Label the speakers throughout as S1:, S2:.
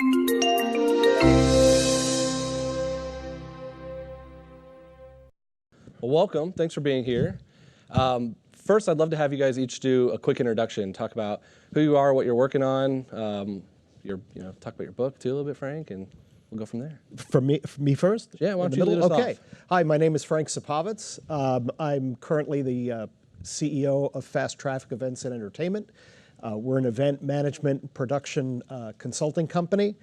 S1: Well, welcome. Thanks for being here. First, I'd love to have you guys each do a quick introduction, talk about who you are, what you're working on, talk about your book too a little bit, Frank, and we'll go from there.
S2: For me first?
S1: Yeah, why don't you lead us
S2: Okay.
S1: off?
S2: Hi, my name is Frank Supovitz. I'm currently the CEO of Fast Traffic Events and Entertainment. We're an event management production consulting company.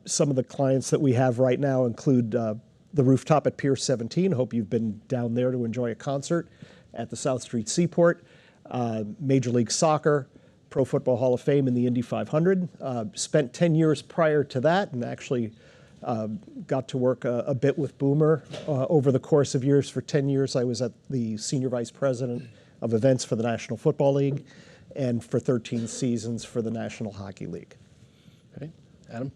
S2: Some of the clients that we have right now include the rooftop at Pier 17. Hope you've been down there to enjoy a concert at the South Street Seaport. Major League Soccer, Pro Football Hall of Fame, and the Indy 500. Spent 10 years prior to that, and actually got to work a bit with Boomer over the course of years. For 10 years, I was at the Senior Vice President of Events for the National Football League, and for 13 seasons for the National Hockey League.
S1: Okay, Adam?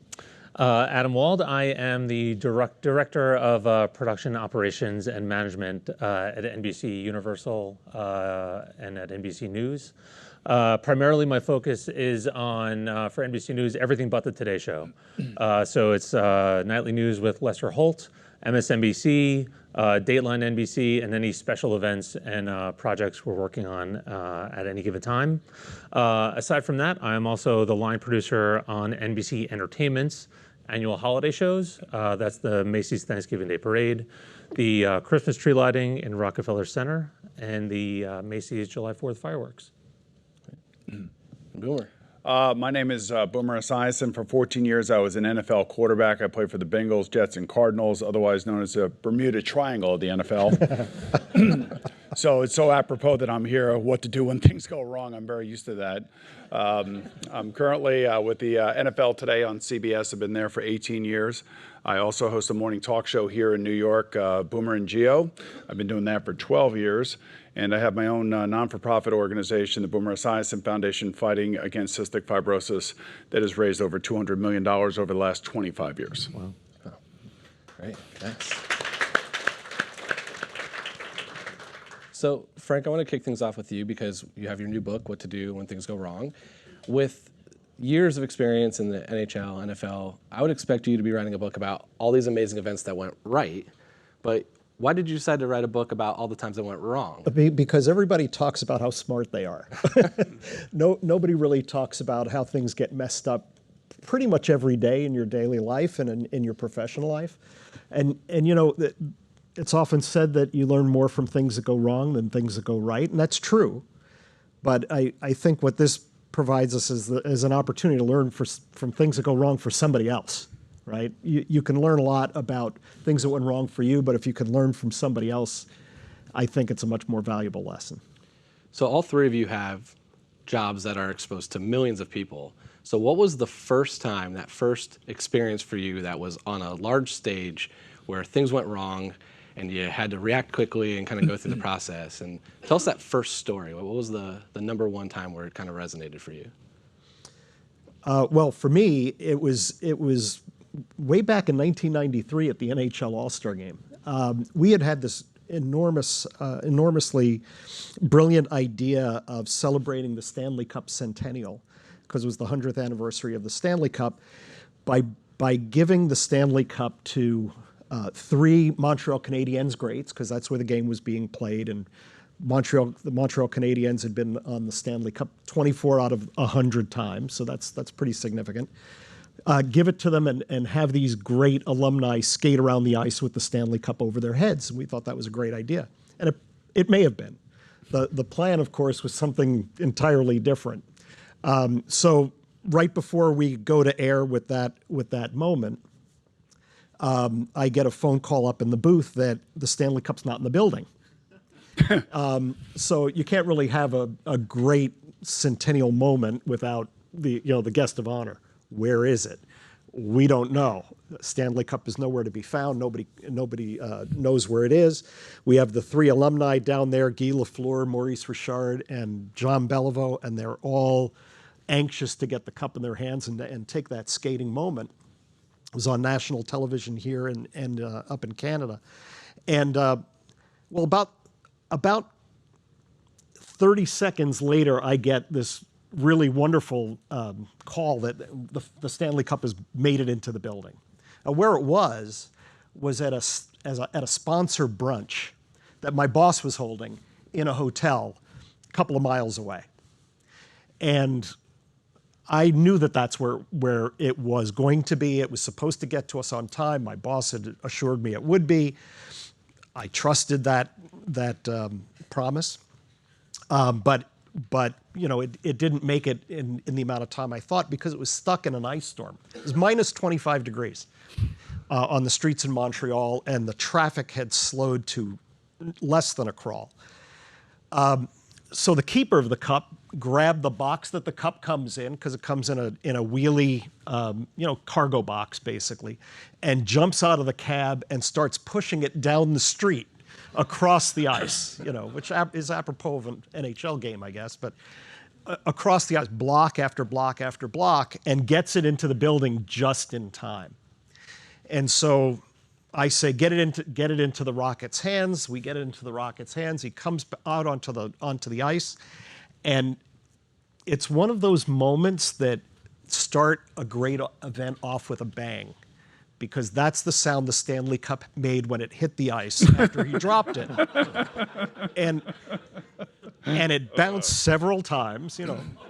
S3: Adam Wald. I am the Director of Production Operations and Management at NBC Universal and at NBC News. Primarily, my focus is on, for NBC News, everything but the Today Show. So it's nightly news with Lester Holt, MSNBC, Dateline NBC, and any special events and projects we're working on at any given time. Aside from that, I am also the line producer on NBC Entertainment's annual holiday shows. That's the Macy's Thanksgiving Day Parade, the Christmas tree lighting in Rockefeller Center, and the Macy's July 4th fireworks.
S1: Boomer.
S4: My name is Boomer Esiason. For 14 years, I was an NFL quarterback. I played for the Bengals, Jets, and Cardinals, otherwise known as the Bermuda Triangle of the NFL. So it's so apropos that I'm here, what to do when things go wrong. I'm very used to that. I'm currently with the NFL Today on CBS. I've been there for 18 years. I also host a morning talk show here in New York, Boomer and Geo. I've been doing that for 12 years. And I have my own non-for-profit organization, the Boomer Esiason Foundation, fighting against cystic fibrosis, that has raised over $200 million over the last 25 years.
S1: Wow. Oh. Great, thanks. So, Frank, I want to kick things off with you because you have your new book, What to Do When Things Go Wrong. With years of experience in the NHL, NFL, I would expect you to be writing a book about all these amazing events that went right, but why did you decide to write a book about all the times that went wrong?
S2: Because everybody talks about how smart they are. Nobody really talks about how things get messed up pretty much every day in your daily life and in your professional life. And you know, it's often said that you learn more from things that go wrong than things that go right, and that's true. But I think what this provides us is an opportunity to learn from things that go wrong for somebody else. Right? You can learn a lot about things that went wrong for you, but if you can learn from somebody else, I think it's a much more valuable lesson.
S1: So all three of you have jobs that are exposed to millions of people. So what was the first time, that first experience for you that was on a large stage where things went wrong and you had to react quickly and kind of go through the process? And tell us that first story. What was the number one time where it kind of resonated for you?
S2: Well, for me, it was way back in 1993 at the NHL All-Star Game. We had this enormously brilliant idea of celebrating the Stanley Cup centennial, because it was the 100th anniversary of the Stanley Cup, by giving the Stanley Cup to three Montreal Canadiens greats, because that's where the game was being played, and the Montreal Canadiens had been on the Stanley Cup 24 out of 100 times, so that's pretty significant. Give it to them and have these great alumni skate around the ice with the Stanley Cup over their heads. And we thought that was a great idea. And it may have been. The plan, of course, was something entirely different. So right before we go to air with that moment, I get a phone call up in the booth that the Stanley Cup's not in the building. So you can't really have a great centennial moment without the guest of honor. Where is it? We don't know. Stanley Cup is nowhere to be found. Nobody knows where it is. We have the three alumni down there, Guy Lafleur, Maurice Richard, and John Beliveau, and they're all anxious to get the cup in their hands and take that skating moment. It was on national television here and up in Canada. And about 30 seconds later, I get this really wonderful call that the Stanley Cup has made it into the building. Where it was at a sponsor brunch that my boss was holding in a hotel a couple of miles away. And I knew that that's where it was going to be. It was supposed to get to us on time. My boss had assured me it would be. I trusted that promise. But you know, it didn't make it in the amount of time I thought because it was stuck in an ice storm. It was minus 25 degrees on the streets in Montreal, and the traffic had slowed to less than a crawl. So the keeper of the cup grabbed the box that the cup comes in, because it comes in a wheelie, cargo box basically, and jumps out of the cab and starts pushing it down the street across the ice, which is apropos of an NHL game, I guess, but across the ice, block after block after block, and gets it into the building just in time. And so I say, get it into the Rocket's hands. We get it into the Rocket's hands. He comes out onto the ice, and it's one of those moments that start a great event off with a bang, because that's the sound the Stanley Cup made when it hit the ice after he dropped it. And it bounced several times,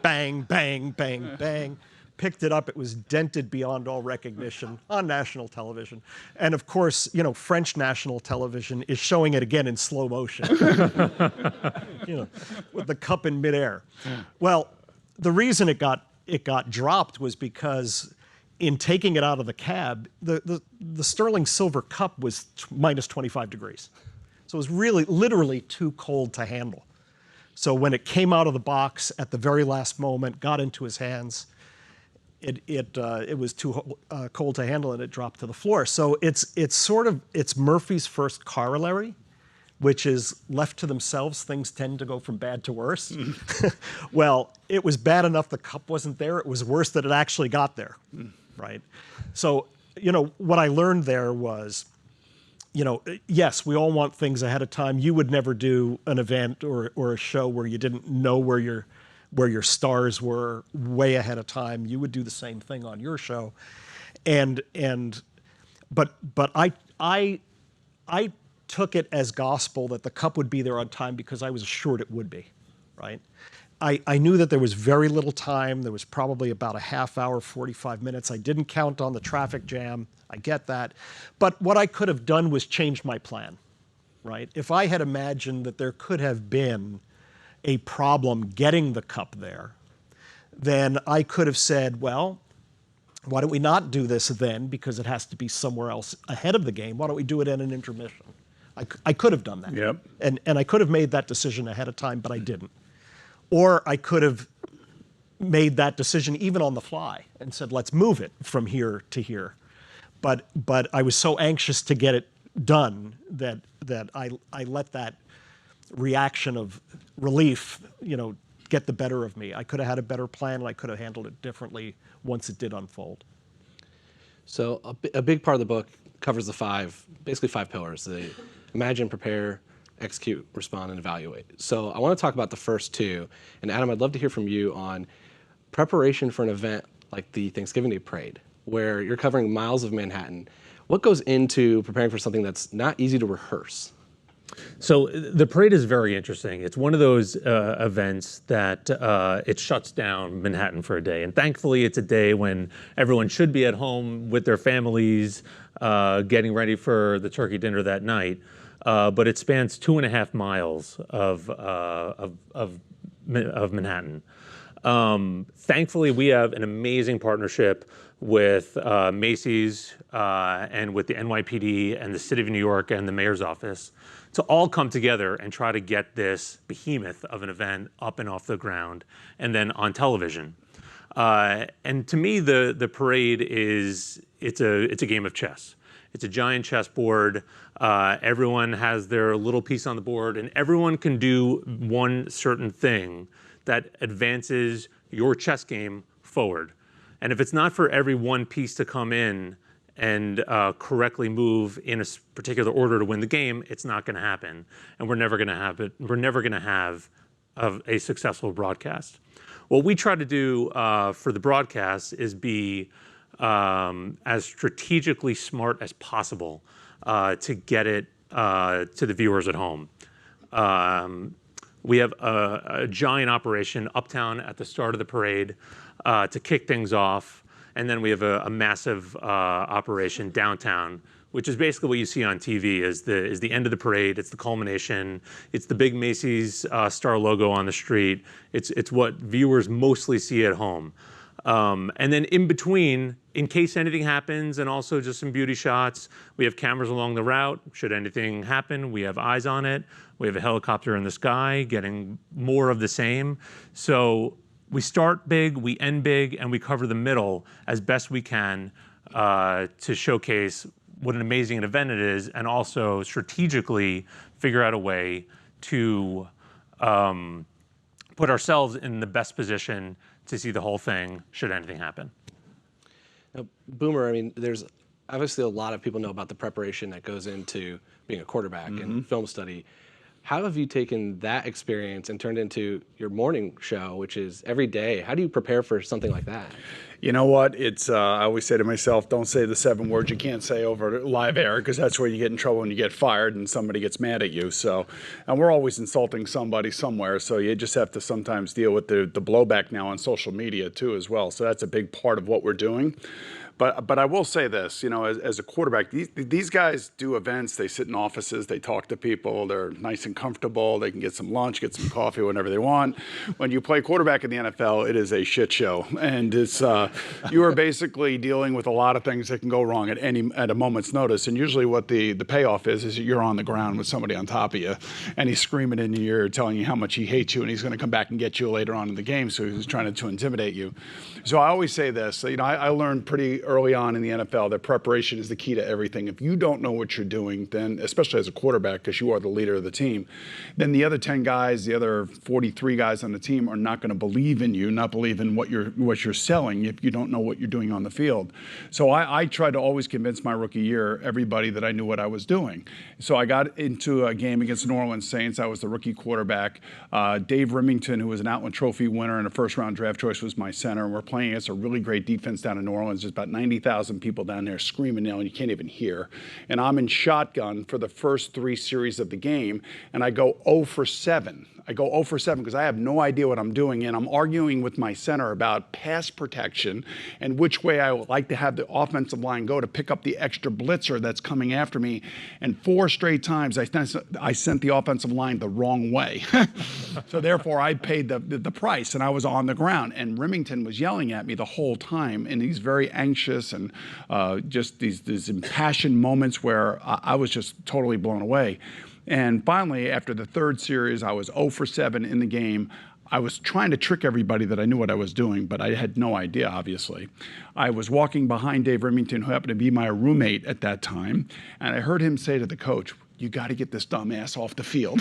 S2: bang, bang, bang, bang. Picked it up, it was dented beyond all recognition on national television. And of course, French national television is showing it again in slow motion, with the cup in midair. Well, the reason it got dropped was because in taking it out of the cab, the sterling silver cup was minus 25 degrees. So it was really, literally too cold to handle. So when it came out of the box at the very last moment, got into his hands, it was too cold to handle, and it dropped to the floor. So it's Murphy's first corollary, which is left to themselves, things tend to go from bad to worse. Well, it was bad enough the cup wasn't there. It was worse that it actually got there, right? So, what I learned there was, yes, we all want things ahead of time. You would never do an event or a show where you didn't know where your stars were way ahead of time. You would do the same thing on your show. But I took it as gospel that the cup would be there on time because I was assured it would be, right? I knew that there was very little time. There was probably about a half hour, 45 minutes. I didn't count on the traffic jam. I get that. But what I could have done was change my plan, right? If I had imagined that there could have been a problem getting the cup there, then I could have said, well, why don't we not do this then, because it has to be somewhere else ahead of the game? Why don't we do it in an intermission? I could have done that.
S4: Yep.
S2: And I could have made that decision ahead of time, but I didn't. Or I could have made that decision even on the fly and said, let's move it from here to here. But I was so anxious to get it done that I let that reaction of relief, get the better of me. I could have had a better plan, and I could have handled it differently once it did unfold.
S1: So a big part of the book covers basically five pillars: the imagine, prepare, execute, respond, and evaluate. So I want to talk about the first two. And Adam, I'd love to hear from you on preparation for an event like the Thanksgiving Day Parade, where you're covering miles of Manhattan. What goes into preparing for something that's not easy to rehearse?
S3: So the parade is very interesting. It's one of those events that it shuts down Manhattan for a day. And thankfully, it's a day when everyone should be at home with their families, getting ready for the turkey dinner that night. But it spans 2.5 miles of Manhattan. Thankfully, we have an amazing partnership with Macy's and with the NYPD and the City of New York and the Mayor's office to all come together and try to get this behemoth of an event up and off the ground and then on television. And to me, the parade it's a game of chess. It's a giant chessboard. Everyone has their little piece on the board, and everyone can do one certain thing that advances your chess game forward. And if it's not for every one piece to come in and correctly move in a particular order to win the game, it's not going to happen. And we're never going to have it. We're never going to have a successful broadcast. what we try to do for the broadcast is be as strategically smart as possible to get it to the viewers at home. We have a giant operation uptown at the start of the parade to kick things off, and then we have a massive operation downtown, which is basically what you see on TV is the end of the parade. It's the culmination. It's the big Macy's star logo on the street. It's what viewers mostly see at home. And then in between, in case anything happens, and also just some beauty shots, we have cameras along the route. Should anything happen, we have eyes on it. We have a helicopter in the sky getting more of the same. So we start big, we end big, and we cover the middle as best we can to showcase what an amazing event it is, and also strategically figure out a way to put ourselves in the best position to see the whole thing should anything happen.
S1: Now, Boomer, I mean, there's obviously a lot of people know about the preparation that goes into being a quarterback and film study. How have you taken that experience and turned into your morning show, which is every day? How do you prepare for something like that?
S4: You know what? It's I always say to myself, don't say the 7 words you can't say over live air, because that's where you get in trouble when you get fired and somebody gets mad at you. So, and we're always insulting somebody somewhere. So you just have to sometimes deal with the blowback now on social media too as well. So that's a big part of what we're doing. But I will say this, you know, as a quarterback, these guys do events, they sit in offices, they talk to people, they're nice and comfortable, they can get some lunch, get some coffee, whenever they want. When you play quarterback in the NFL, it is a shit show. And it's you are basically dealing with a lot of things that can go wrong at a moment's notice. And usually what the payoff is you're on the ground with somebody on top of you, and he's screaming in your ear, telling you how much he hates you, and he's going to come back and get you later on in the game, so he's trying to intimidate you. So I always say this, you know, I learned pretty early on in the NFL that preparation is the key to everything. If you don't know what you're doing, then, especially as a quarterback, because you are the leader of the team, then the other 10 guys, the other 43 guys on the team are not going to believe in you, not believe in what you're selling if you don't know what you're doing on the field. So I tried to always convince my rookie year everybody that I knew what I was doing. So I got into a game against the New Orleans Saints. I was the rookie quarterback. Dave Remington, who was an Outland Trophy winner and a first-round draft choice, was my center. And we're playing against a really great defense down in New Orleans. There's about 90,000 people down there screaming now, and you can't even hear. And I'm in shotgun for the first 3 series of the game, and I go 0 for 7. I go 0 for 7 because I have no idea what I'm doing, and I'm arguing with my center about pass protection and which way I would like to have the offensive line go to pick up the extra blitzer that's coming after me. And 4 straight times I sent the offensive line the wrong way. So therefore I paid the price, and I was on the ground. And Remington was yelling at me the whole time, and he's very anxious, and just these impassioned moments where I was just totally blown away. And finally, after the 3rd series, I was 0 for 7 in the game. I was trying to trick everybody that I knew what I was doing, but I had no idea, obviously. I was walking behind Dave Remington, who happened to be my roommate at that time, and I heard him say to the coach, "You got to get this dumbass off the field."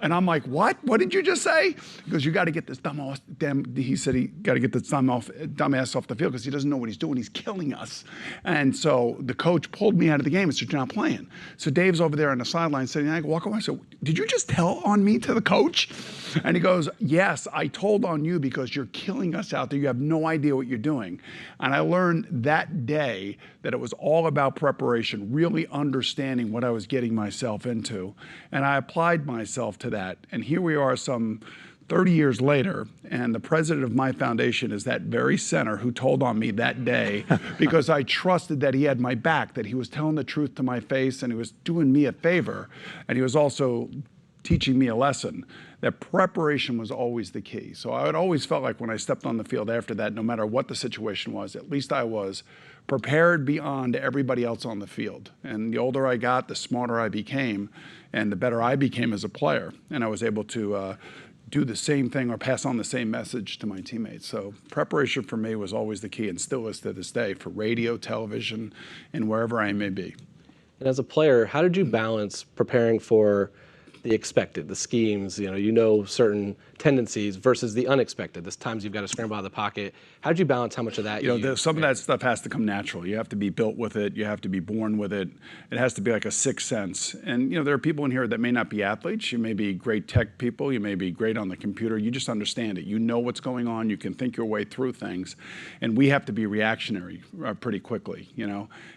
S4: And I'm like, "What? What did you just say?" He goes, "You got to get this he said he got to get this dumbass off the field because he doesn't know what he's doing. He's killing us." And so the coach pulled me out of the game and said, "You're not playing." So Dave's over there on the sideline sitting, I walk away. I said, "Did you just tell on me to the coach?" And he goes, "Yes, I told on you because you're killing us out there. You have no idea what you're doing." And I learned that day that it was all about preparation, really understanding what I was getting myself into. And I applied myself to that. And here we are some 30 years later, and the president of my foundation is that very center who told on me that day because I trusted that he had my back, that he was telling the truth to my face, and he was doing me a favor. And he was also teaching me a lesson that preparation was always the key. So I had always felt like when I stepped on the field after that, no matter what the situation was, at least I was prepared beyond everybody else on the field. And the older I got, the smarter I became, and the better I became as a player. And I was able to do the same thing or pass on the same message to my teammates. So preparation for me was always the key, and still is to this day, for radio, television, and wherever I may be.
S1: And as a player, how did you balance preparing for the expected, the schemes, certain tendencies versus the unexpected. There's times you've got to scramble out of the pocket. How'd you balance how much of that?
S4: Some of that stuff has to come natural. You have to be built with it. You have to be born with it. It has to be like a sixth sense. And there are people in here that may not be athletes. You may be great tech people. You may be great on the computer. You just understand it. You know what's going on. You can think your way through things. And we have to be reactionary pretty quickly,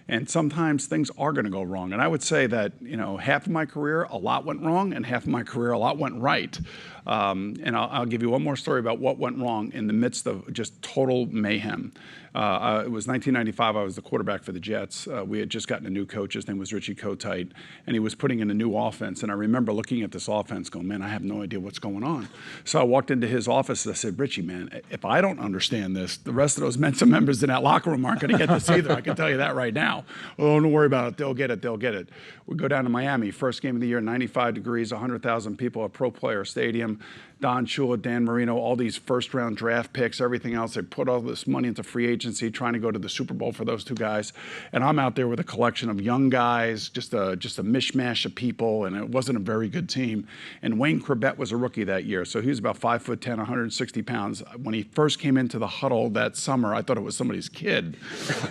S4: And sometimes things are going to go wrong. And I would say that, half of my career, a lot went wrong, and half of my career, a lot went right. And I'll give you one more story about what went wrong in the midst of just total mayhem. It was 1995. I was the quarterback for the Jets. We had just gotten a new coach. His name was Richie Kotite, and he was putting in a new offense. And I remember looking at this offense going, man, I have no idea what's going on. So I walked into his office and I said, Richie, man, if I don't understand this, the rest of those Mensa members in that locker room aren't going to get this either. I can tell you that right now. Oh, don't worry about it. They'll get it. They'll get it. We go down to Miami. First game of the year, 95 degrees, 100,000 people, a Pro Player Stadium. Don Shula, Dan Marino, all these first-round draft picks, everything else. They put all this money into free agency, trying to go to the Super Bowl for those two guys. And I'm out there with a collection of young guys, just a mishmash of people, and it wasn't a very good team. And Wayne Corbett was a rookie that year, so he was about 5'10", 160 pounds. When he first came into the huddle that summer, I thought it was somebody's kid.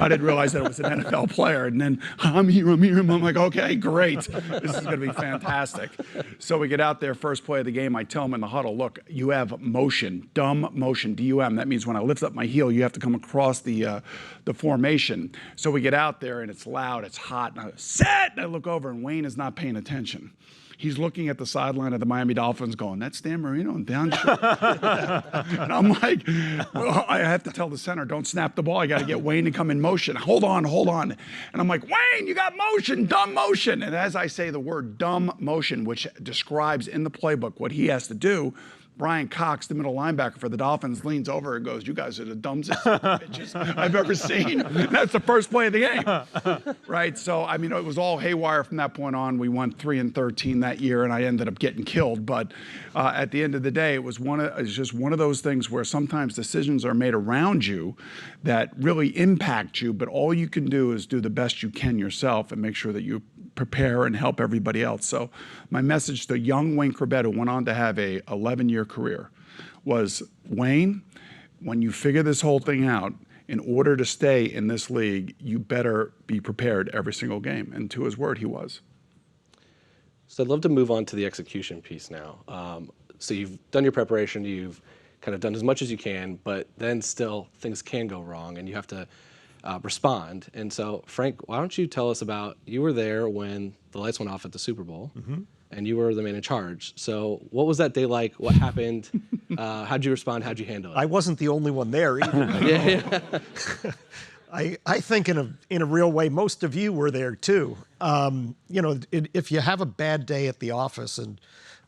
S4: I didn't realize that it was an NFL player. And then, I'm here. I'm like, okay, great. This is going to be fantastic. So we get out there, first play of the game. I tell him in the huddle, look, you have motion, dumb motion, D-U-M. That means when I lift up my heel, you have to come across the formation. So we get out there, and it's loud, it's hot, and I set! And I look over, and Wayne is not paying attention. He's looking at the sideline of the Miami Dolphins going, that's Dan Marino and Don Shula. And I'm like, well, I have to tell the center, don't snap the ball. I got to get Wayne to come in motion. Hold on. And I'm like, Wayne, you got motion, dumb motion. And as I say the word dumb motion, which describes in the playbook what he has to do, Brian Cox, the middle linebacker for the Dolphins, leans over and goes, you guys are the dumbest bitches I've ever seen. That's the first play of the game, right? So, it was all haywire from that point on. We won 3-13 that year, and I ended up getting killed. But at the end of the day, it was just one of those things where sometimes decisions are made around you that really impact you, but all you can do is do the best you can yourself and make sure that you prepare and help everybody else. So my message to young Wayne Corbett, who went on to have a 11-year career, was, Wayne, when you figure this whole thing out, in order to stay in this league, you better be prepared every single game. And to his word, he was.
S1: So I'd love to move on to the execution piece now. So you've done your preparation, you've kind of done as much as you can, but then still things can go wrong, and you have to respond. And so, Frank, why don't you tell us about, you were there when the lights went off at the Super Bowl, and you were the man in charge. So what was that day like? What happened? How'd you respond? How'd you handle it?
S2: I wasn't the only one there either. I think in a real way, most of you were there too. If you have a bad day at the office, and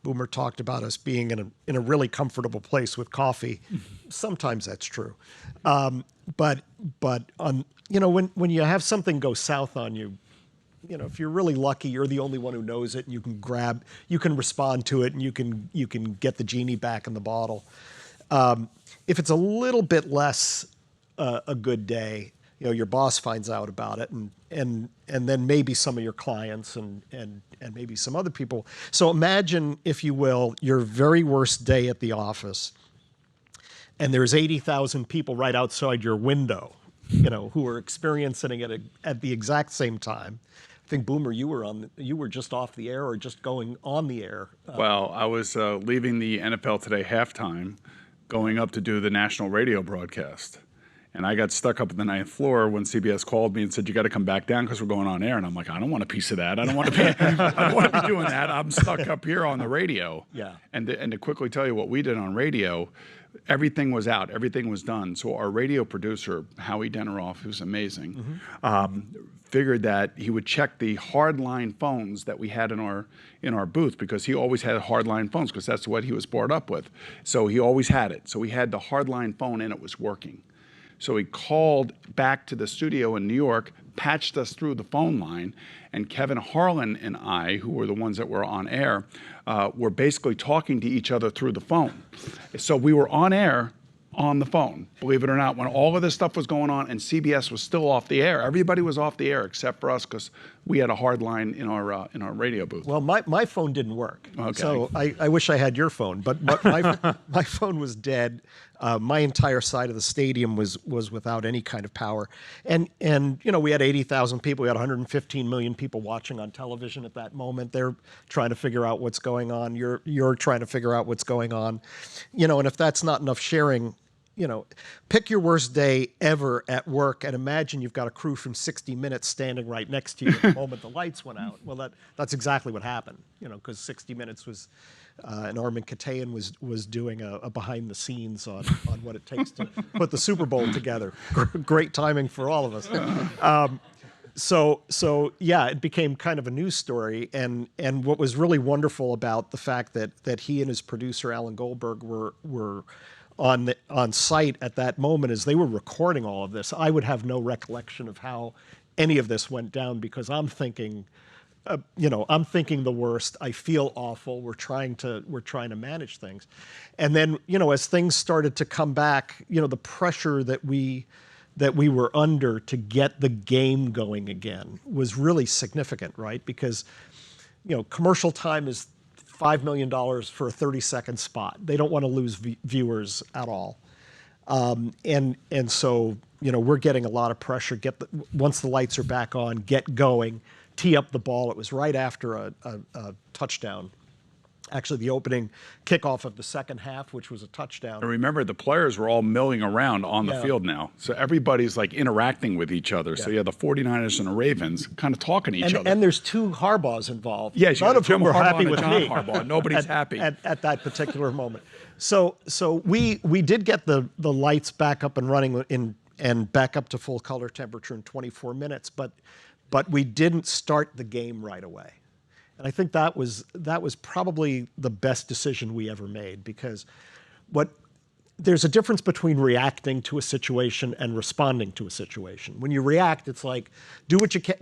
S2: Boomer talked about us being in a really comfortable place with coffee, sometimes that's true. But when you have something go south on you, if you're really lucky, you're the only one who knows it, and you can respond to it, and you can get the genie back in the bottle. If it's a little bit less a good day, your boss finds out about it, and then maybe some of your clients and maybe some other people. So imagine, if you will, your very worst day at the office, and there's 80,000 people right outside your window, who are experiencing it at the exact same time. I think, Boomer, you were just off the air or just going on the air.
S4: Well, I was leaving the NFL Today halftime, going up to do the national radio broadcast. And I got stuck up at the 9th floor when CBS called me and said, you got to come back down because we're going on air. And I'm like, I don't want a piece of that. I don't want to be doing that. I'm stuck up here on the radio.
S2: Yeah.
S4: And to quickly tell you what we did on radio, everything was out. Everything was done. So our radio producer, Howie Deneroff, who's amazing, figured that he would check the hardline phones that we had in our booth, because he always had hardline phones because that's what he was brought up with. So he always had it. So he had the hardline phone and it was working. So he called back to the studio in New York, patched us through the phone line, and Kevin Harlan and I, who were the ones that were on air, were basically talking to each other through the phone. So we were on air on the phone, believe it or not, when all of this stuff was going on and CBS was still off the air. Everybody was off the air except for us because we had a hard line in our radio booth.
S2: Well, my phone didn't work,
S4: Okay.
S2: so I wish I had your phone, but my phone was dead. My entire side of the stadium was without any kind of power, and we had 80,000 people. We had 115 million people watching on television at that moment. They're trying to figure out what's going on. You're trying to figure out what's going on, and if that's not enough sharing. Pick your worst day ever at work and imagine you've got a crew from 60 Minutes standing right next to you at the moment the lights went out. Well, that's exactly what happened, because 60 Minutes was, and Armen Keteyian was doing a behind the scenes on what it takes to put the Super Bowl together. Great timing for all of us. So yeah, it became kind of a news story, and what was really wonderful about the fact that he and his producer Alan Goldberg were on site at that moment as they were recording all of this. I would have no recollection of how any of this went down because I'm thinking, I'm thinking the worst. I feel awful. We're trying to manage things, and then as things started to come back, the pressure that we were under to get the game going again was really significant, right? Because commercial time is $5 million for a 30-second spot. They don't want to lose viewers at all. And so, we're getting a lot of pressure. Once the lights are back on, get going, tee up the ball. It was right after a touchdown. Actually, the opening kickoff of the second half, which was a touchdown.
S4: And remember, the players were all milling around on the
S2: Yeah.
S4: field now. So everybody's like interacting with each other. So you have the 49ers and the Ravens kind of talking to each other.
S2: And there's two Harbaughs involved.
S4: Yes, you
S2: none
S4: got
S2: of whom
S4: Jim
S2: were
S4: Harbaugh
S2: happy
S4: and
S2: with
S4: John
S2: me.
S4: Harbaugh. Nobody's happy.
S2: At that particular moment. So we did get the lights back up and running and back up to full color temperature in 24 minutes, but we didn't start the game right away. And I think that was probably the best decision we ever made because there's a difference between reacting to a situation and responding to a situation. When you react, it's like, do what you can,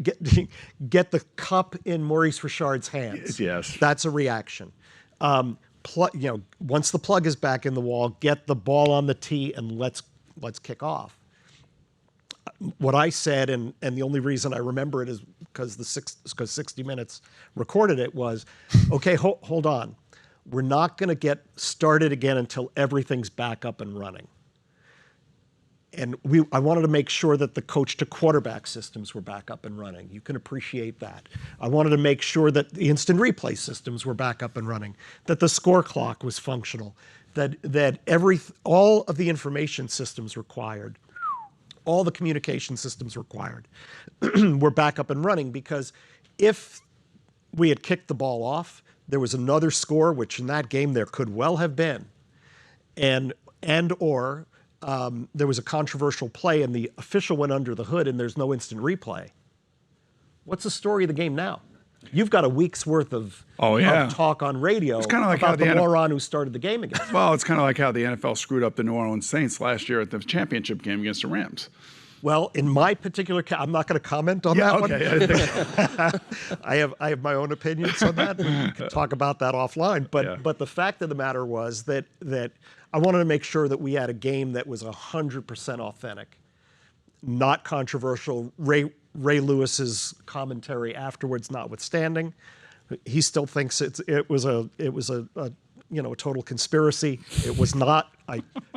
S2: get the cup in Maurice Richard's hands.
S4: Yes.
S2: That's a reaction. Once the plug is back in the wall, get the ball on the tee and let's kick off. What I said, and the only reason I remember it is because 60 Minutes recorded it was, okay, hold on. We're not going to get started again until everything's back up and running. And I wanted to make sure that the coach to quarterback systems were back up and running. You can appreciate that. I wanted to make sure that the instant replay systems were back up and running, that the score clock was functional, that all of the information systems required, all the communication systems required were back up and running because if we had kicked the ball off, there was another score, which in that game there could well have been, or there was a controversial play and the official went under the hood and there's no instant replay. What's the story of the game now? You've got a week's worth of talk on radio about the moron who started the game again.
S4: Well, it's kind of like how the NFL screwed up the New Orleans Saints last year at the championship game against the Rams.
S2: Well, in my particular case, I'm not going to comment on that one.
S4: I think so.
S2: I have my own opinions on that. We can talk about that offline. But the fact of the matter was that I wanted to make sure that we had a game that was 100% authentic, not controversial. Ray Lewis's commentary afterwards notwithstanding, he still thinks it was a total conspiracy. It was not.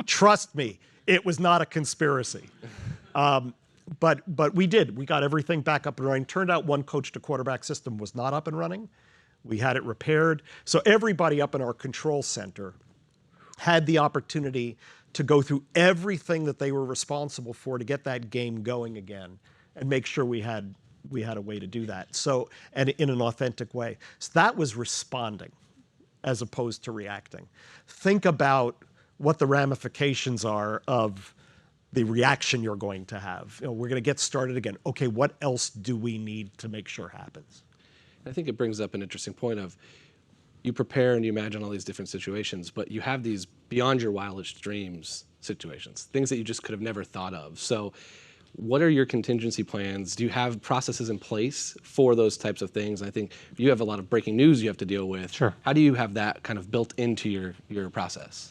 S2: Trust me, it was not a conspiracy. But we got everything back up and running. Turned out one coach to quarterback system was not up and running. We had it repaired. So everybody up in our control center had the opportunity to go through everything that they were responsible for to get that game going again and make sure we had a way to do that. So, and in an authentic way. So that was responding as opposed to reacting. Think about what the ramifications are of the reaction you're going to have. We're going to get started again. Okay, what else do we need to make sure happens?
S1: I think it brings up an interesting point of you prepare and you imagine all these different situations, but you have these beyond your wildest dreams situations, things that you just could have never thought of. So what are your contingency plans? Do you have processes in place for those types of things? I think you have a lot of breaking news you have to deal with.
S3: Sure.
S1: How do you have that kind of built into your process?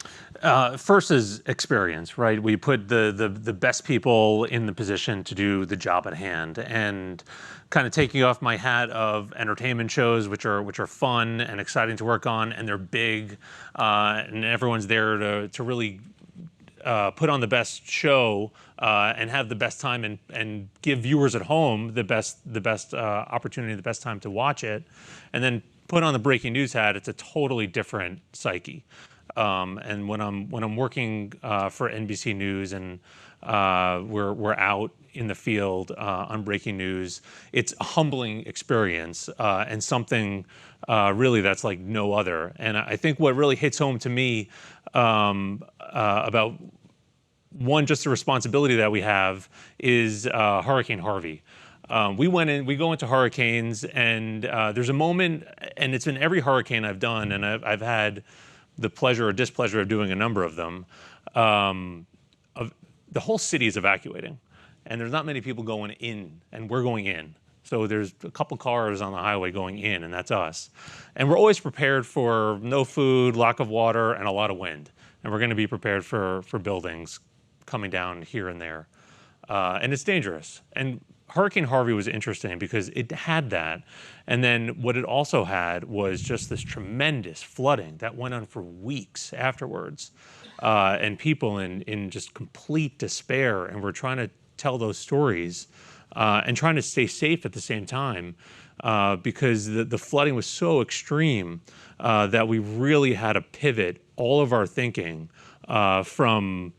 S3: First is experience, right? We put the best people in the position to do the job at hand, and kind of taking off my hat of entertainment shows, which are fun and exciting to work on, and they're big, and everyone's there to really put on the best show and have the best time and give viewers at home the best opportunity, the best time to watch it, and then put on the breaking news hat. It's a totally different psyche. And when I'm working for NBC News and we're out in the field on breaking news, it's a humbling experience and something really that's like no other. And I think what really hits home to me about one, just the responsibility that we have is Hurricane Harvey. We go into hurricanes, and there's a moment, and it's in every hurricane I've done, and I've had the pleasure or displeasure of doing a number of them. The whole city is evacuating, and there's not many people going in, and we're going in. So there's a couple cars on the highway going in, and that's us. And we're always prepared for no food, lack of water, and a lot of wind. And we're going to be prepared for buildings coming down here and there. And it's dangerous. And Hurricane Harvey was interesting because it had that. And then what it also had was just this tremendous flooding that went on for weeks afterwards. And people in just complete despair. And we're trying to tell those stories and trying to stay safe at the same time because the flooding was so extreme that we really had to pivot all of our thinking from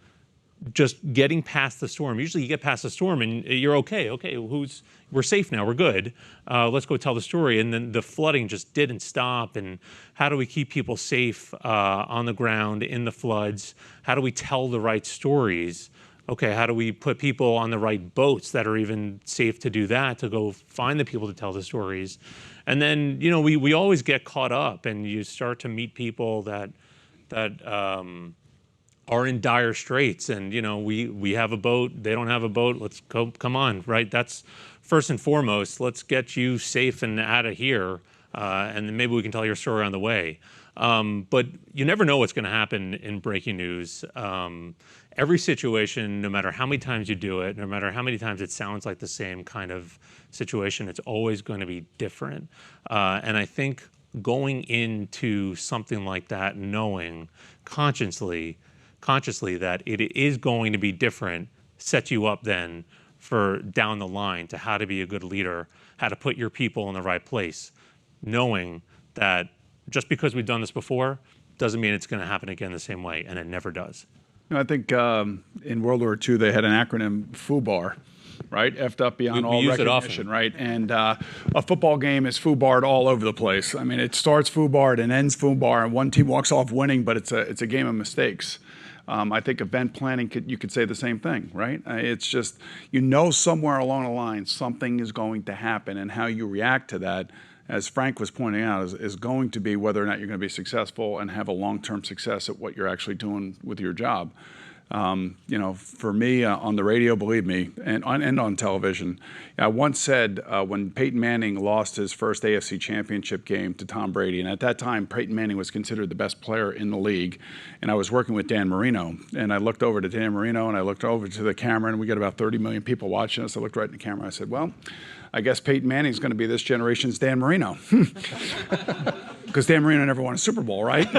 S3: just getting past the storm. Usually you get past the storm and you're okay. Okay, we're safe now, we're good. Let's go tell the story. And then the flooding just didn't stop. And how do we keep people safe on the ground in the floods? How do we tell the right stories? Okay, how do we put people on the right boats that are even safe to do that, to go find the people to tell the stories? And then, we always get caught up, and you start to meet people that are in dire straits, and we have a boat, they don't have a boat, let's go, come on, right? That's first and foremost, let's get you safe and out of here, and then maybe we can tell your story on the way. But you never know what's going to happen in breaking news. Every situation, no matter how many times you do it, no matter how many times it sounds like the same kind of situation, it's always going to be different. And I think going into something like that, knowing consciously that it is going to be different, sets you up then for down the line to how to be a good leader, how to put your people in the right place, knowing that just because we've done this before doesn't mean it's going to happen again the same way, and it never does.
S4: I think in World War II they had an acronym FUBAR, right? Effed up beyond
S3: We
S4: all
S3: use it
S4: recognition,
S3: often.
S4: right? And a football game is FUBAR'd all over the place. I mean, it starts FUBAR'd and ends FUBAR, and one team walks off winning, but it's a game of mistakes. I think event planning, you could say the same thing, right? It's just, somewhere along the line something is going to happen, and how you react to that, as Frank was pointing out, is going to be whether or not you're going to be successful and have a long-term success at what you're actually doing with your job. For me, on the radio, believe me, and on television, I once said when Peyton Manning lost his first AFC championship game to Tom Brady, and at that time, Peyton Manning was considered the best player in the league, and I was working with Dan Marino, and I looked over to Dan Marino, and I looked over to the camera, and we got about 30 million people watching us. I looked right in the camera. I said, well, I guess Peyton Manning's going to be this generation's Dan Marino. Because Dan Marino never won a Super Bowl, right?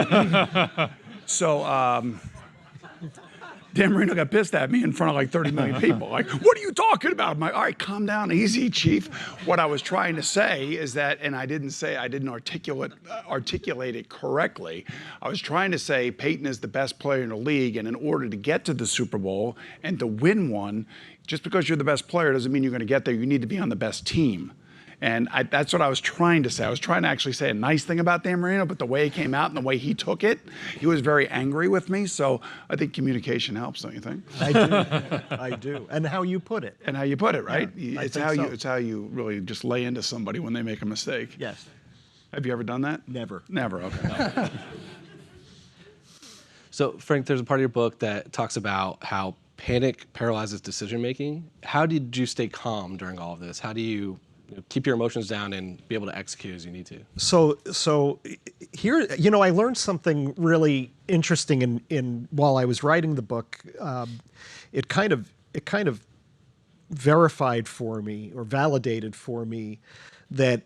S4: So Dan Marino got pissed at me in front of like 30 million people. Like, what are you talking about? I'm like, all right, calm down, easy, Chief. What I was trying to say is that, and I didn't articulate it correctly. I was trying to say Peyton is the best player in the league, and in order to get to the Super Bowl and to win one, just because you're the best player doesn't mean you're going to get there. You need to be on the best team. And that's what I was trying to say. I was trying to actually say a nice thing about Dan Marino, but the way he came out and the way he took it, he was very angry with me. So I think communication helps, don't you think?
S2: I do. And how you put it.
S4: And how you put it, right?
S2: Yeah,
S4: it's how you really just lay into somebody when they make a mistake.
S2: Yes.
S4: Have you ever done that?
S2: Never.
S4: Never, okay.
S1: So, Frank, there's a part of your book that talks about how panic paralyzes decision making. How did you stay calm during all of this? How do you keep your emotions down and be able to execute as you need to?
S2: So here, I learned something really interesting in while I was writing the book. It kind of verified for me or validated for me that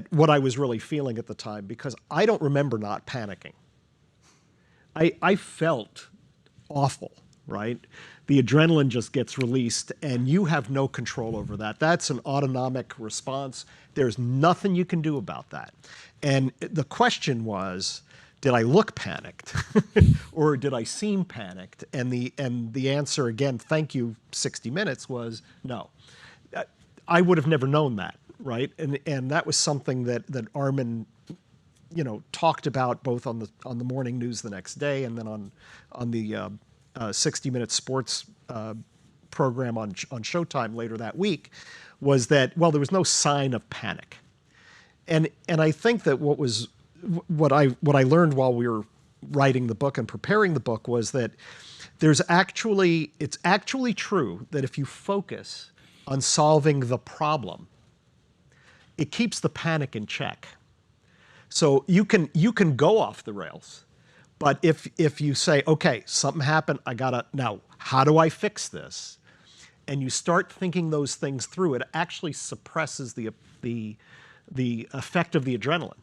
S2: what I was really feeling at the time, because I don't remember not panicking. I felt awful, right? The adrenaline just gets released and you have no control over that. That's an autonomic response. There's nothing you can do about that. And the question was, did I look panicked or did I seem panicked? And the answer, again, thank you, 60 Minutes, was no. I would have never known that, right? And that was something that Armen, talked about both on the morning news the next day and then on the 60 Minutes sports program on Showtime later that week, was that, well, there was no sign of panic. And I think that what I learned while we were writing the book and preparing the book was that it's actually true that if you focus on solving the problem, it keeps the panic in check. So you can go off the rails, but if you say, okay, something happened, now how do I fix this? And you start thinking those things through, it actually suppresses the effect of the adrenaline.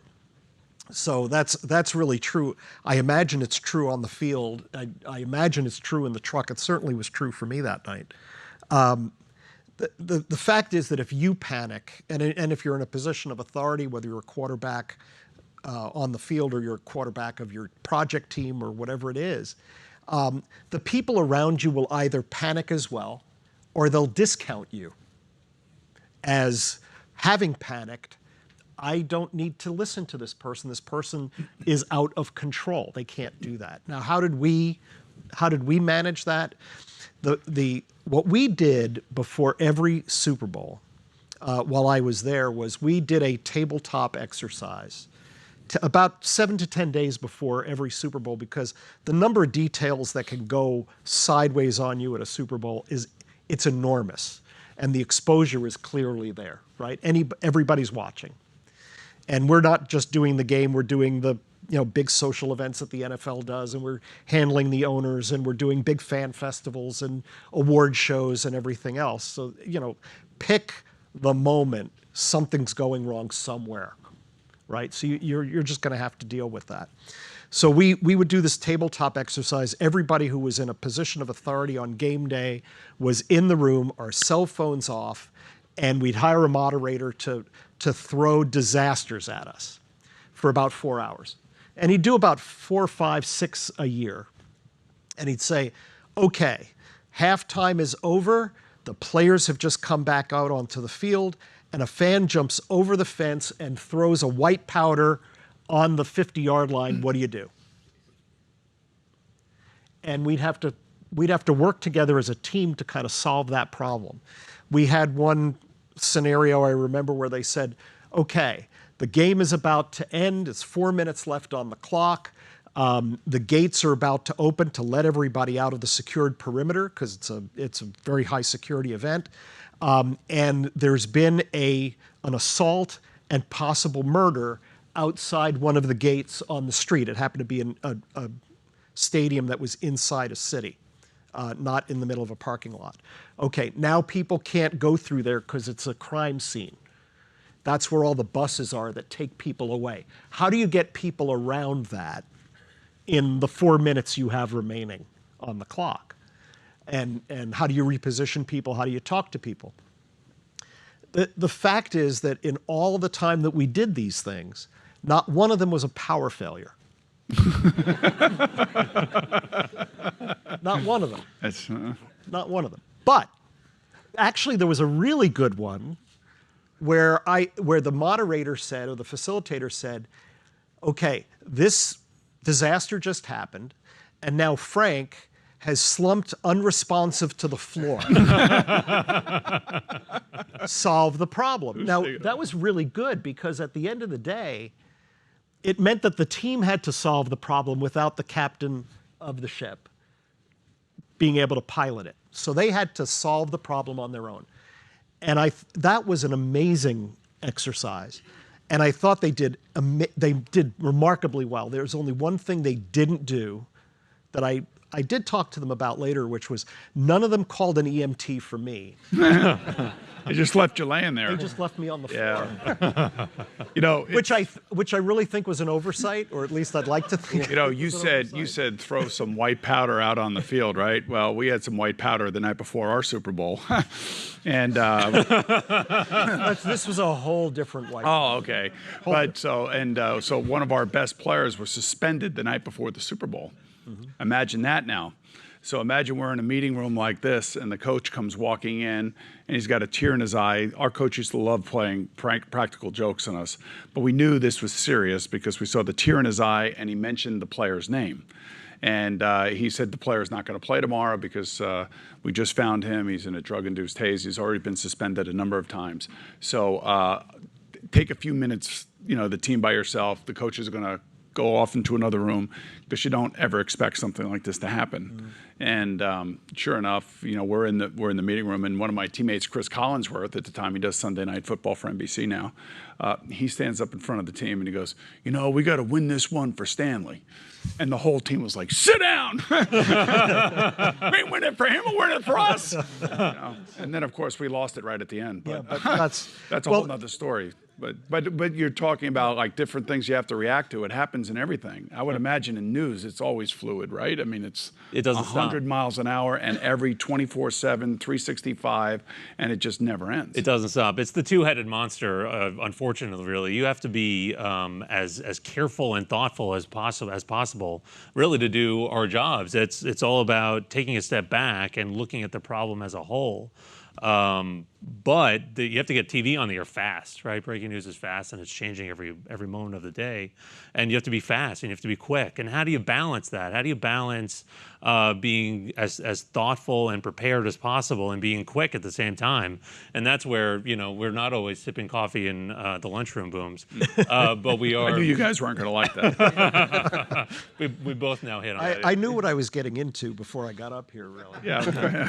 S2: So that's really true. I imagine it's true on the field. I imagine it's true in the truck. It certainly was true for me that night. The fact is that if you panic, and if you're in a position of authority, whether you're a quarterback on the field or you're a quarterback of your project team or whatever it is, the people around you will either panic as well or they'll discount you as having panicked. I don't need to listen to this person. This person is out of control. They can't do that. Now, how did we manage that? What we did before every Super Bowl, while I was there, was we did a tabletop exercise about 7 to 10 days before every Super Bowl, because the number of details that can go sideways on you at a Super Bowl it's enormous, and the exposure is clearly there, right? Everybody's watching. And we're not just doing the game, we're doing the big social events that the NFL does, and we're handling the owners, and we're doing big fan festivals and award shows and everything else. So, pick the moment something's going wrong somewhere, right? So you're just going to have to deal with that. So we would do this tabletop exercise. Everybody who was in a position of authority on game day was in the room, our cell phones off, and we'd hire a moderator to throw disasters at us for about 4 hours. And he'd do about 4, 5, 6 a year. And he'd say, okay, halftime is over. The players have just come back out onto the field, and a fan jumps over the fence and throws a white powder on the 50-yard line. What do you do? And we'd have to work together as a team to kind of solve that problem. We had one scenario I remember where they said, okay, the game is about to end. It's 4 minutes left on the clock. The gates are about to open to let everybody out of the secured perimeter because it's a very high security event. And there's been an assault and possible murder outside one of the gates on the street. It happened to be a stadium that was inside a city, not in the middle of a parking lot. Okay, now people can't go through there because it's a crime scene. That's where all the buses are that take people away. How do you get people around that in the 4 minutes you have remaining on the clock? And how do you reposition people? How do you talk to people? The fact is that in all the time that we did these things, not one of them was a power failure. Not one of them. Not one of them. But actually, there was a really good one where the moderator said, or the facilitator said, okay, this disaster just happened, and now Frank has slumped unresponsive to the floor. Solve the problem. Now, that was really good because at the end of the day, it meant that the team had to solve the problem without the captain of the ship being able to pilot it. So they had to solve the problem on their own. And that was an amazing exercise. And I thought they did remarkably well. There's only one thing they didn't do that I did talk to them about later, which was none of them called an EMT for me.
S4: They just left you laying there.
S2: They just left me on the floor.
S4: Yeah. You know,
S2: which I really think was an oversight, or at least I'd like to think.
S4: You know, you said throw some white powder out on the field, right? Well, we had some white powder the night before our Super Bowl, and
S2: this was a whole different white.
S4: Oh, okay. So one of our best players was suspended the night before the Super Bowl. Mm-hmm. Imagine that now. So imagine we're in a meeting room like this, and the coach comes walking in, and he's got a tear in his eye. Our coach used to love playing practical jokes on us, but we knew this was serious because we saw the tear in his eye, and he mentioned the player's name. And he said the player's not going to play tomorrow because we just found him. He's in a drug-induced haze. He's already been suspended a number of times. So take a few minutes, the team by yourself. The coach is going to go off into another room because you don't ever expect something like this to happen. Mm-hmm. And sure enough, we're in the meeting room, and one of my teammates, Chris Collinsworth, at the time he does Sunday Night Football for NBC now, he stands up in front of the team and he goes, we got to win this one for Stanley. And the whole team was like, sit down. We ain't winning it for him, we're winning it for us. And then, of course, we lost it right at the end. But,
S2: yeah, but
S4: that's a whole nother story. But you're talking about like different things you have to react to. It happens in everything. I would imagine in news it's always fluid, right? I mean, it doesn't 100 miles an hour and every 24/7, 365, and it just never ends.
S3: It doesn't stop. It's the two-headed monster. Unfortunately, really, you have to be as careful and thoughtful as possible, really, to do our jobs. It's all about taking a step back and looking at the problem as a whole. But you have to get TV on the air fast, right? Breaking news is fast, and it's changing every moment of the day. And you have to be fast, and you have to be quick. And how do you balance that? How do you balance being as thoughtful and prepared as possible and being quick at the same time? And that's where, we're not always sipping coffee in the lunchroom booms, but we are.
S4: I knew you guys weren't going to like that.
S3: we both now hit on that.
S2: I knew what I was getting into before I got up here, really.
S4: Yeah.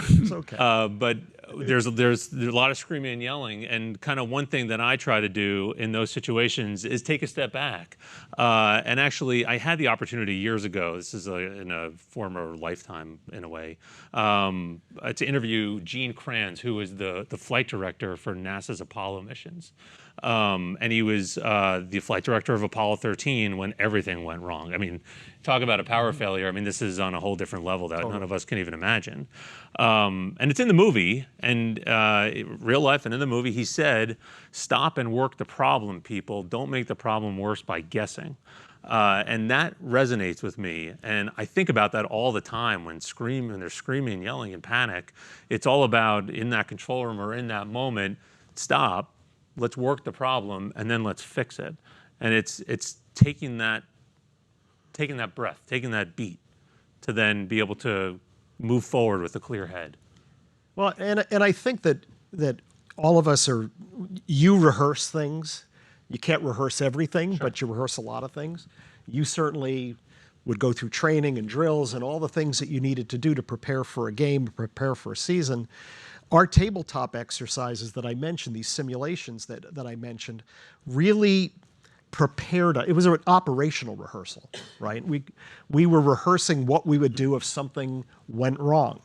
S2: It's okay.
S3: But there's a lot of screaming and yelling, and kind of one thing that I try to do in those situations is take a step back. And actually, I had the opportunity years ago, this is in a former lifetime in a way, to interview Gene Kranz, who was the flight director for NASA's Apollo missions. And he was the flight director of Apollo 13 when everything went wrong. I mean, talk about a power failure. I mean, this is on a whole different level that none of us can even imagine. And it's in the movie, and real life, and in the movie, he said, "Stop and work the problem, people. Don't make the problem worse by guessing." And that resonates with me. And I think about that all the time when they're screaming, yelling in panic. It's all about, in that control room or in that moment, stop. Let's work the problem, and then let's fix it. And it's taking that breath, taking that beat, to then be able to move forward with a clear head.
S2: Well, and I think that all of us you rehearse things. You can't rehearse everything, sure, but you rehearse a lot of things. You certainly would go through training and drills and all the things that you needed to do to prepare for a game, to prepare for a season. Our tabletop exercises that I mentioned, these simulations that I mentioned, really prepared us. It was an operational rehearsal, right? We were rehearsing what we would do if something went wrong.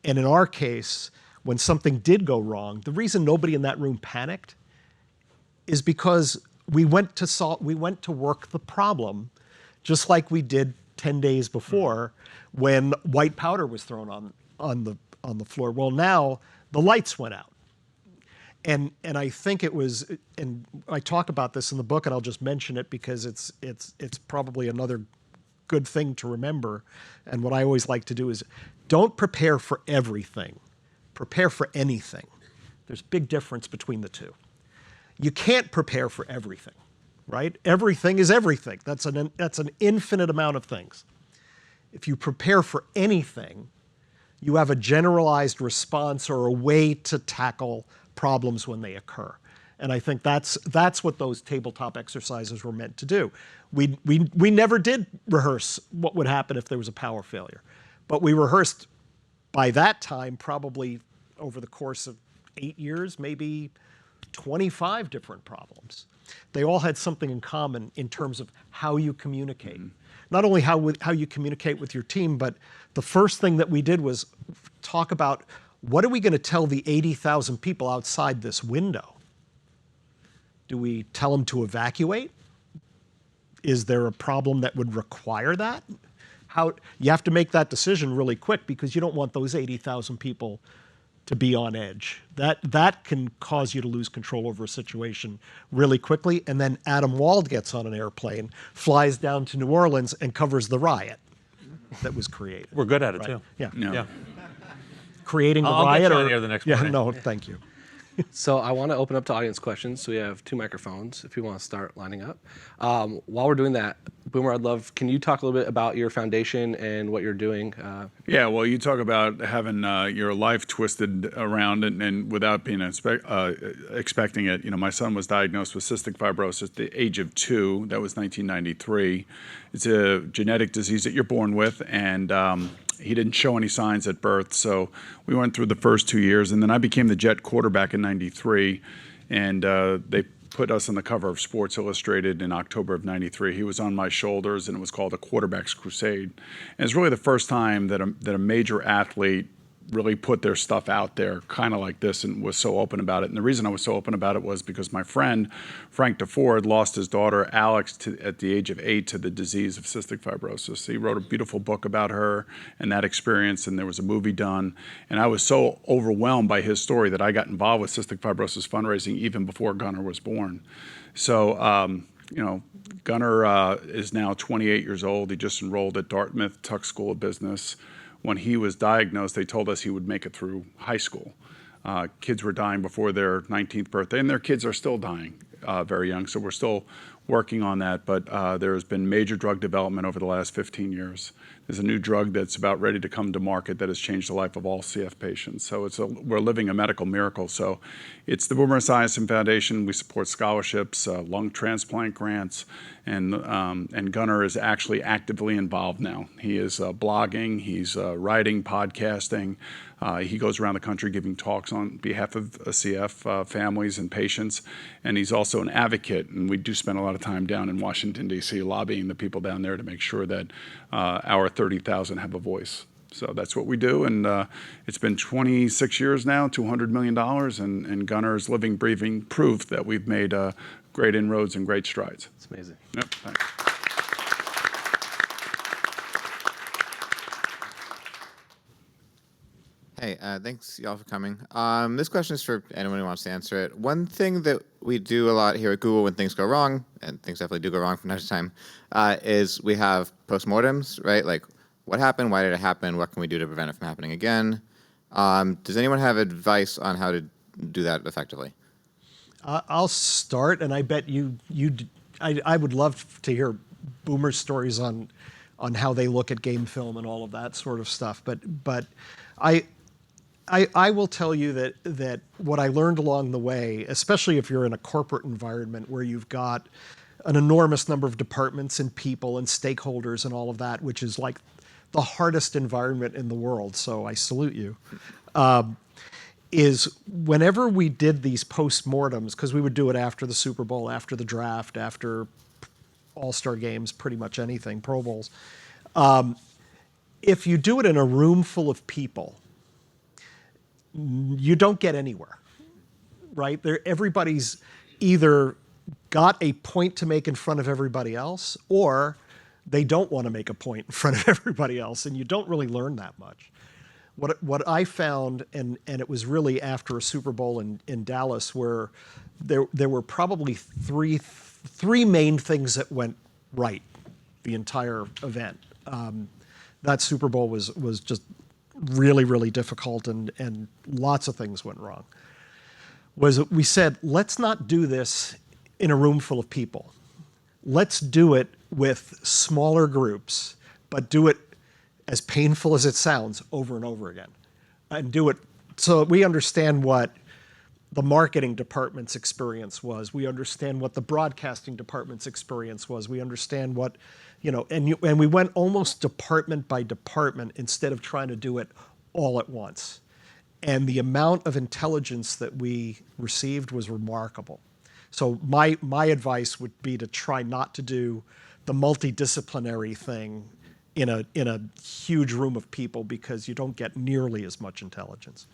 S2: And in our case, when something did go wrong, the reason nobody in that room panicked is because we went to work the problem just like we did 10 days before when white powder was thrown on the floor. Well, now the lights went out. And I think it was, and I talk about this in the book, and I'll just mention it because it's probably another good thing to remember. And what I always like to do is don't prepare for everything. Prepare for anything. There's a big difference between the two. You can't prepare for everything, right? Everything is everything. That's an infinite amount of things. If you prepare for anything, you have a generalized response or a way to tackle problems when they occur. And I think that's what those tabletop exercises were meant to do. We never did rehearse what would happen if there was a power failure, but we rehearsed by that time, probably over the course of 8 years, maybe 25 different problems. They all had something in common in terms of how you communicate. Not only how you communicate with your team, but the first thing that we did was talk about, what are we going to tell the 80,000 people outside this window? Do we tell them to evacuate? Is there a problem that would require that? You have to make that decision really quick, because you don't want those 80,000 people to be on edge. That can cause you to lose control over a situation really quickly. And then Adam Wald gets on an airplane, flies down to New Orleans, and covers the riot that was created.
S3: We're good at it too.
S2: Yeah. Creating the
S3: I'll
S2: riot.
S3: get you on here the next morning.
S2: No, thank you.
S1: So I want to open up to audience questions. So we have 2 microphones if you want to start lining up. While we're doing that, Boomer, can you talk a little bit about your foundation and what you're doing?
S4: Yeah, well, you talk about having your life twisted around and without being expecting it. My son was diagnosed with cystic fibrosis at the age of 2. That was 1993. It's a genetic disease that you're born with, and he didn't show any signs at birth. So we went through the first 2 years, and then I became the Jet quarterback in 93, and they put us on the cover of Sports Illustrated in October of 93. He was on my shoulders, and it was called A Quarterback's Crusade. And it's really the first time that a major athlete really put their stuff out there kind of like this and was so open about it. And the reason I was so open about it was because my friend, Frank DeFord, lost his daughter, Alex, at the age of 8 to the disease of cystic fibrosis. He wrote a beautiful book about her and that experience, and there was a movie done. And I was so overwhelmed by his story that I got involved with cystic fibrosis fundraising even before Gunnar was born. So, Gunnar is now 28 years old. He just enrolled at Dartmouth Tuck School of Business. When he was diagnosed, they told us he would make it through high school. Kids were dying before their 19th birthday, and their kids are still dying very young, so we're still working on that. But there has been major drug development over the last 15 years. There's a new drug that's about ready to come to market that has changed the life of all CF patients. So we're living a medical miracle. So it's the Boomer Esiason Foundation. We support scholarships, lung transplant grants, and Gunnar is actually actively involved now. He is blogging, he's writing, podcasting. He goes around the country giving talks on behalf of CF families and patients, and he's also an advocate. And we do spend a lot of time down in Washington, D.C., lobbying the people down there to make sure that our 30,000 have a voice. So that's what we do, and it's been 26 years now, $200 million, and Gunnar is living, breathing proof that we've made great inroads and great strides.
S1: It's amazing.
S4: Yep, thanks.
S5: Hey, thanks y'all for coming. This question is for anyone who wants to answer it. One thing that we do a lot here at Google when things go wrong, and things definitely do go wrong from time to time, is we have postmortems, right? Like, what happened? Why did it happen? What can we do to prevent it from happening again? Does anyone have advice on how to do that effectively?
S2: I'll start, and I bet I would love to hear Boomer's stories on how they look at game film and all of that sort of stuff. But I will tell you that what I learned along the way, especially if you're in a corporate environment where you've got an enormous number of departments and people and stakeholders and all of that, which is like the hardest environment in the world, so I salute you, is whenever we did these postmortems, because we would do it after the Super Bowl, after the draft, after All-Star games, pretty much anything, Pro Bowls. If you do it in a room full of people, you don't get anywhere, right? Everybody's either got a point to make in front of everybody else, or they don't want to make a point in front of everybody else, and you don't really learn that much. What I found, and it was really after a Super Bowl in Dallas, where there were probably three main things that went right the entire event. That Super Bowl was just really, really difficult, and lots of things went wrong. We said, let's not do this in a room full of people. Let's do it with smaller groups, but do it, as painful as it sounds, over and over again. And do it so that we understand what the marketing department's experience was. We understand what the broadcasting department's experience was. We understand what, and we went almost department by department instead of trying to do it all at once. And the amount of intelligence that we received was remarkable. So my advice would be to try not to do the multidisciplinary thing in a huge room of people, because you don't get nearly as much intelligence.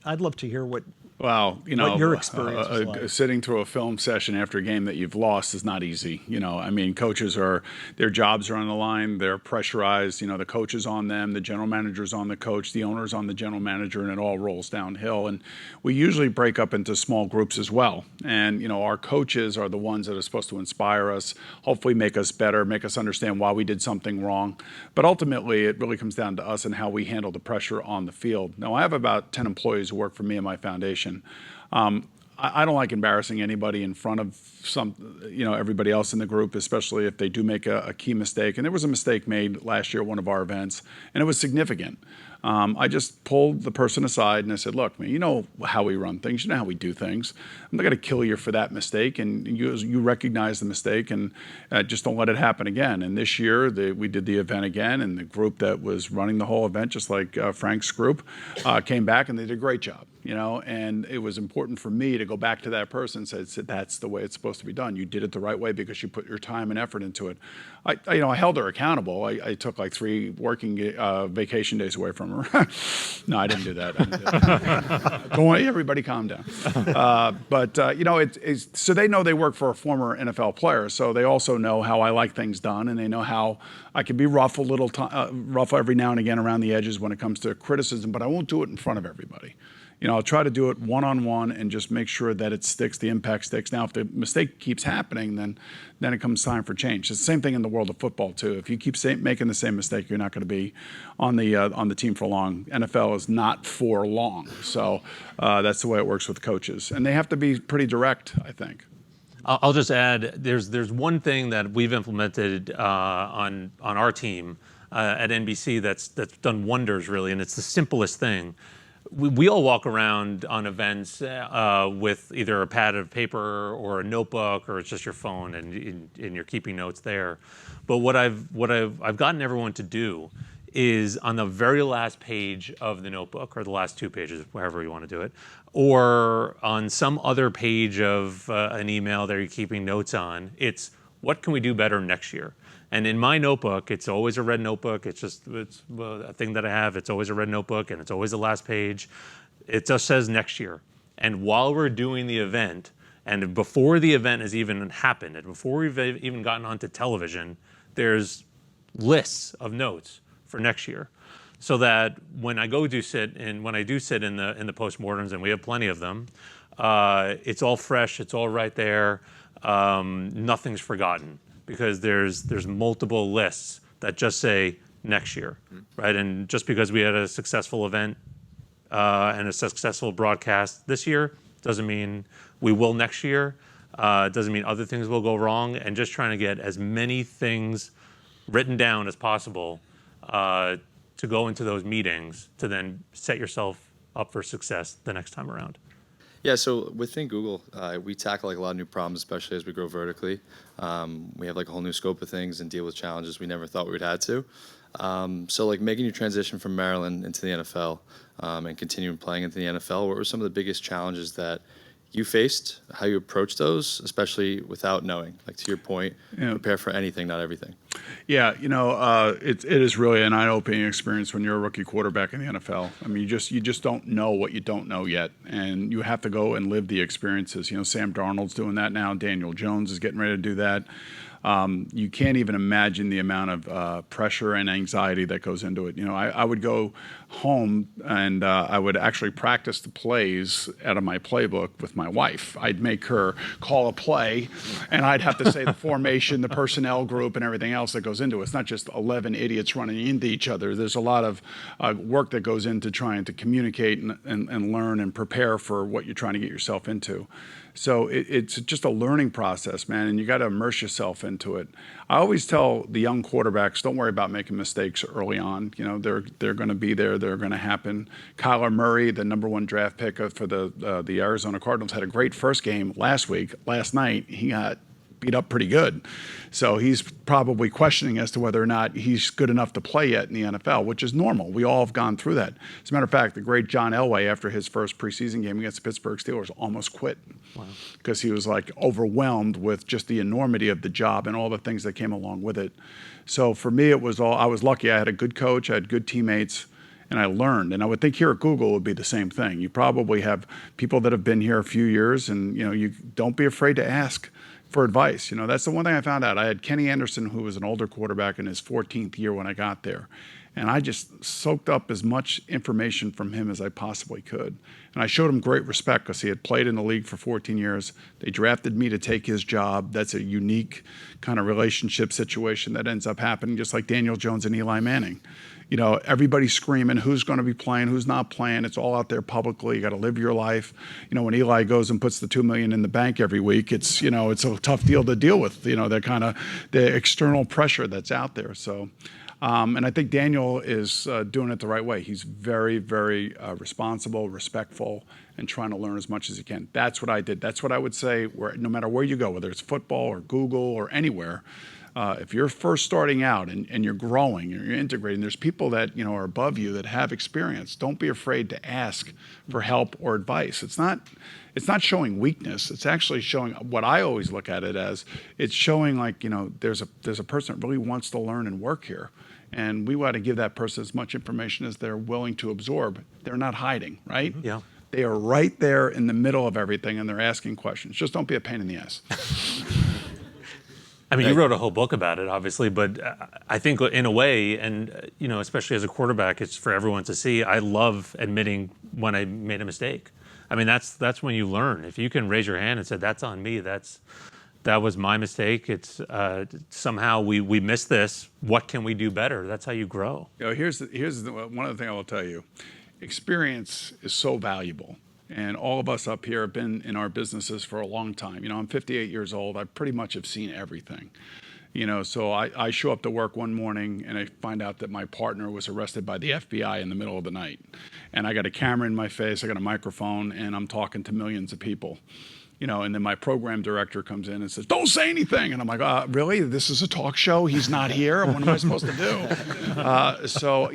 S2: I'd love to hear what your experience was like.
S4: Sitting through a film session after a game that you've lost is not easy. I mean, coaches their jobs are on the line. They're pressurized. The coach is on them. The general manager's on the coach. The owner's on the general manager, and it all rolls downhill. And we usually break up into small groups as well. And, our coaches are the ones that are supposed to inspire us, hopefully make us better, make us understand why we did something wrong. But ultimately, it really comes down to us and how we handle the pressure on the field. Now, I have about 10 employees who work for me and my foundation. I don't like embarrassing anybody in front of everybody else in the group, especially if they do make a key mistake. And there was a mistake made last year at one of our events, and it was significant. I just pulled the person aside and I said, look, man, you know how we run things. You know how we do things. I'm not going to kill you for that mistake. And you recognize the mistake, and just don't let it happen again. And this year we did the event again, and the group that was running the whole event, just like Frank's group, came back and they did a great job. And it was important for me to go back to that person and say, that's the way it's supposed to be done. You did it the right way because you put your time and effort into it. I held her accountable. I took like 3 working vacation days away from her. No, I didn't do that. Don't worry, everybody calm down. So they know they work for a former NFL player, so they also know how I like things done, and they know how I can be rough rough every now and again around the edges when it comes to criticism, but I won't do it in front of everybody. I'll try to do it one-on-one and just make sure that it sticks, the impact sticks. Now, if the mistake keeps happening, then it comes time for change. It's the same thing in the world of football, too. If you keep making the same mistake, you're not going to be on the team for long. NFL is not for long. So that's the way it works with coaches. And they have to be pretty direct, I think.
S3: I'll just add, there's one thing that we've implemented on our team at NBC that's done wonders, really, and it's the simplest thing. We all walk around on events with either a pad of paper or a notebook, or it's just your phone and you're keeping notes there. But what I've gotten everyone to do is on the very last page of the notebook, or the last 2 pages, wherever you want to do it, or on some other page of an email that you're keeping notes on, it's what can we do better next year? And in my notebook, it's always a red notebook. It's a thing that I have. It's always a red notebook, and it's always the last page. It just says next year. And while we're doing the event, and before the event has even happened, and before we've even gotten onto television, there's lists of notes for next year, so that when I do sit in the postmortems, and we have plenty of them, it's all fresh. It's all right there. Nothing's forgotten, because there's multiple lists that just say next year, right? And just because we had a successful event and a successful broadcast this year doesn't mean we will next year. Doesn't mean other things will go wrong. And just trying to get as many things written down as possible to go into those meetings to then set yourself up for success the next time around.
S6: Yeah, so within Google, we tackle like a lot of new problems, especially as we grow vertically. We have like a whole new scope of things and deal with challenges we never thought we'd had to. So like making your transition from Maryland into the NFL and continuing playing into the NFL, what were some of the biggest challenges that you faced, how you approached those, especially without knowing? Like, to your point, prepare for anything, not everything.
S4: Yeah, it is really an eye-opening experience when you're a rookie quarterback in the NFL. I mean, you just don't know what you don't know yet, and you have to go and live the experiences. Sam Darnold's doing that now. Daniel Jones is getting ready to do that. You can't even imagine the amount of pressure and anxiety that goes into it. I would go home and I would actually practice the plays out of my playbook with my wife. I'd make her call a play, and I'd have to say the formation, the personnel group, and everything else that goes into it. It's not just 11 idiots running into each other. There's a lot of work that goes into trying to communicate and learn and prepare for what you're trying to get yourself into. So it's just a learning process, man, and you got to immerse yourself into it. I always tell the young quarterbacks, don't worry about making mistakes early on. They're going to be there. They're going to happen. Kyler Murray, the #1 draft pick for the Arizona Cardinals, had a great first game last night. He got beat up pretty good. So he's probably questioning as to whether or not he's good enough to play yet in the NFL, which is normal. We all have gone through that. As a matter of fact, the great John Elway, after his first preseason game against the Pittsburgh Steelers, almost quit because he was like overwhelmed with just the enormity of the job and all the things that came along with it. So for me, it was all, I was lucky. I had a good coach, I had good teammates, and I learned. And I would think here at Google it would be the same thing. You probably have people that have been here a few years, and you don't be afraid to ask for advice. That's the one thing I found out. I had Kenny Anderson, who was an older quarterback in his 14th year when I got there. And I just soaked up as much information from him as I possibly could. And I showed him great respect because he had played in the league for 14 years. They drafted me to take his job. That's a unique kind of relationship situation that ends up happening, just like Daniel Jones and Eli Manning. Everybody's screaming who's going to be playing, who's not playing. It's all out there publicly. You got to live your life. When Eli goes and puts the $2 million in the bank every week, it's a tough deal to deal with. The external pressure that's out there. So, and I think Daniel is doing it the right way. He's very, very responsible, respectful, and trying to learn as much as he can. That's what I did. That's what I would say. No matter where you go, whether it's football or Google or anywhere. If you're first starting out and you're growing and you're integrating, there's people that are above you that have experience. Don't be afraid to ask for help or advice. It's not showing weakness. It's actually showing what I always look at it as. It's showing there's a person that really wants to learn and work here, and we want to give that person as much information as they're willing to absorb. They're not hiding, right?
S3: Yeah.
S4: They are right there in the middle of everything, and they're asking questions. Just don't be a pain in the ass.
S3: I mean, you wrote a whole book about it, obviously, but I think in a way, and especially as a quarterback, it's for everyone to see. I love admitting when I made a mistake. I mean, that's when you learn. If you can raise your hand and say, "That's on me. That was my mistake. It's somehow we missed this. What can we do better?" That's how you grow.
S4: Here's one other thing I will tell you. Experience is so valuable. And all of us up here have been in our businesses for a long time. I'm 58 years old. I pretty much have seen everything. So I show up to work one morning and I find out that my partner was arrested by the FBI in the middle of the night. And I got a camera in my face, I got a microphone, and I'm talking to millions of people. And then my program director comes in and says, "Don't say anything." And I'm like, really? This is a talk show? He's not here? What am I supposed to do? So,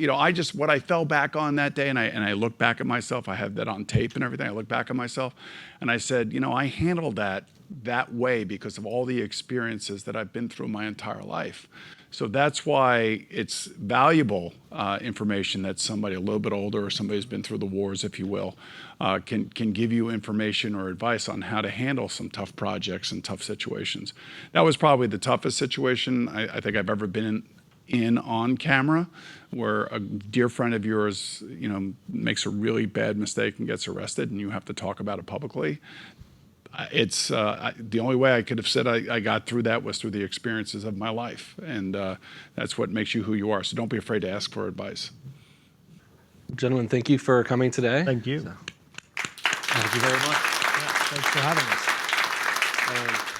S4: what I fell back on that day, and I look back at myself, I have that on tape and everything. I look back at myself and I said, I handled that way because of all the experiences that I've been through my entire life. So that's why it's valuable information that somebody a little bit older or somebody who's been through the wars, if you will, can give you information or advice on how to handle some tough projects and tough situations. That was probably the toughest situation I think I've ever been in on camera, where a dear friend of yours, makes a really bad mistake and gets arrested, and you have to talk about it publicly. It's the only way I could have said I got through that was through the experiences of my life, and that's what makes you who you are. So don't be afraid to ask for advice.
S1: Gentlemen, thank you for coming today.
S2: Thank you.
S3: Thank you very much.
S2: Thanks for having us.